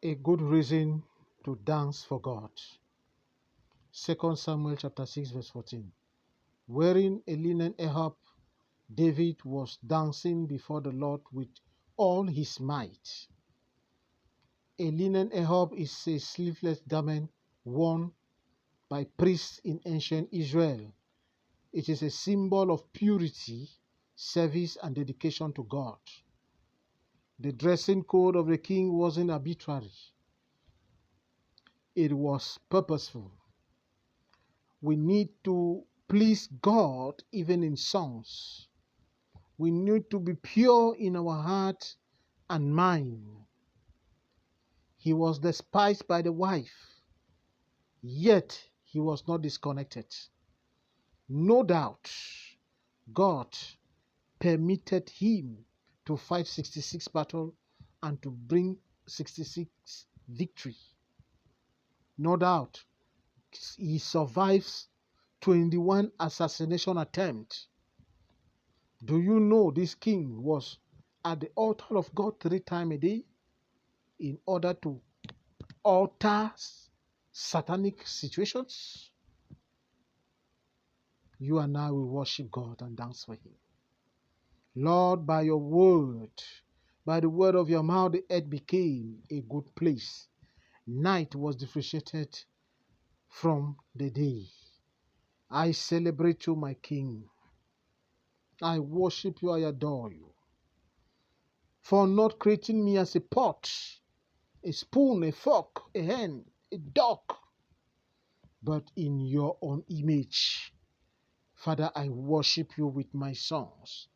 A good reason to dance for God. 2 Samuel chapter 6 verse 14. Wearing a linen ephod, David was dancing before the Lord with all his might. A linen ephod is a sleeveless garment worn by priests in ancient Israel. It is a symbol of purity, service, and dedication to God. The dressing code of the king wasn't arbitrary. It was purposeful. We need to please God even in songs. We need to be pure in our heart and mind. He was despised by the wife, yet he was not disconnected. No doubt, God permitted him to fight 66 battles and to bring 66 victory. No doubt, he survives 21 assassination attempts. Do you know this king was at the altar of God 3 times a day in order to alter satanic situations? You and I will worship God and dance for him. Lord, by your word, by the word of your mouth, the earth became a good place. Night was differentiated from the day. I celebrate you, my King. I worship you, I adore you. For not creating me as a pot, a spoon, a fork, a hen, a dog, but in your own image. Father, I worship you with my songs.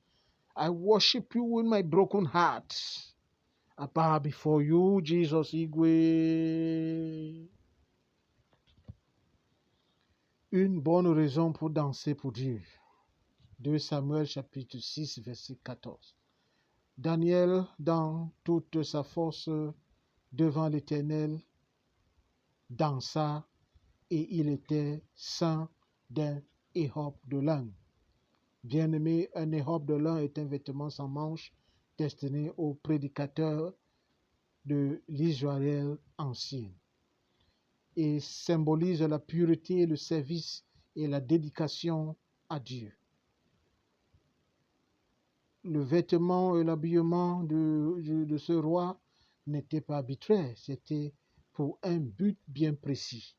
I worship you with my broken heart. I bow before you, Jesus Igwe. Une bonne raison pour danser pour Dieu. 2 Samuel chapitre 6 verset 14. Daniel, dans toute sa force devant l'Éternel, dansa et il était ceint d'un échoppe de lin. Bien-aimé, un échoppe de lin est un vêtement sans manches destiné aux prédicateurs de l'Israël ancien et symbolise la pureté, le service et la dédication à Dieu. Le vêtement et l'habillement de ce roi n'était pas arbitraire, c'était pour un but bien précis.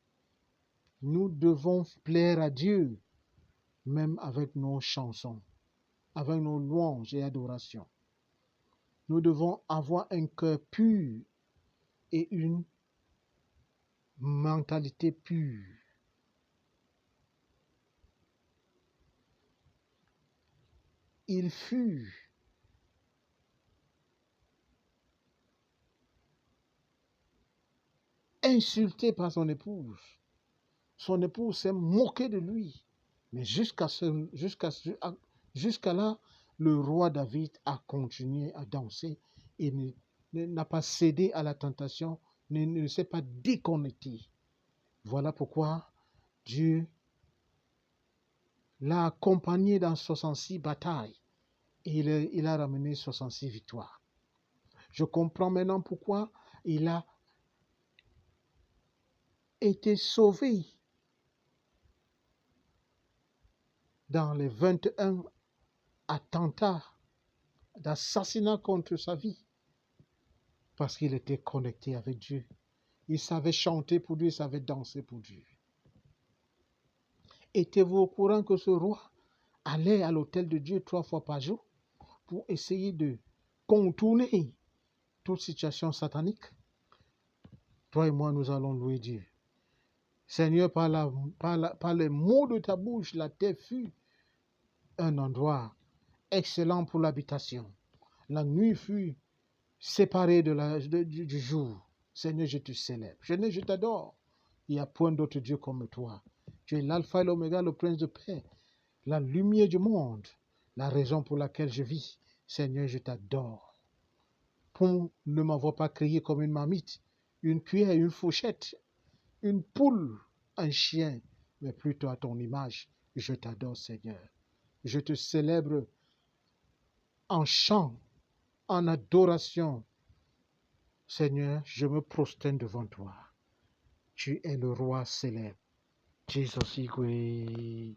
Nous devons plaire à Dieu, même avec nos chansons, avec nos louanges et adorations. Nous devons avoir un cœur pur et une mentalité pure. Il fut insulté par son épouse. Son épouse s'est moquée de lui. Mais jusqu'à là, le roi David a continué à danser et n'a pas cédé à la tentation, ne s'est pas déconnecté. Voilà pourquoi Dieu l'a accompagné dans 66 batailles et il a ramené 66 victoires. Je comprends maintenant pourquoi il a été sauvé dans les 21 attentats d'assassinat contre sa vie, parce qu'il était connecté avec Dieu. Il savait chanter pour Dieu, il savait danser pour Dieu. Étiez-vous au courant que ce roi allait à l'autel de Dieu 3 fois par jour pour essayer de contourner toute situation satanique? Toi et moi, nous allons louer Dieu. Seigneur, par les mots de ta bouche, la terre fut un endroit excellent pour l'habitation. La nuit fut séparée du jour. Seigneur, je te célèbre. Seigneur, je t'adore. Il n'y a point d'autre Dieu comme toi. Tu es l'alpha et l'oméga, le prince de paix, la lumière du monde, la raison pour laquelle je vis. Seigneur, je t'adore. Pour ne m'avoir pas créé comme une marmite, une cuillère, une fourchette, une poule, un chien, mais plutôt à ton image. Je t'adore, Seigneur. Je te célèbre en chant, en adoration, Seigneur, je me prosterne devant toi. Tu es le roi célèbre. Jesus Igwe.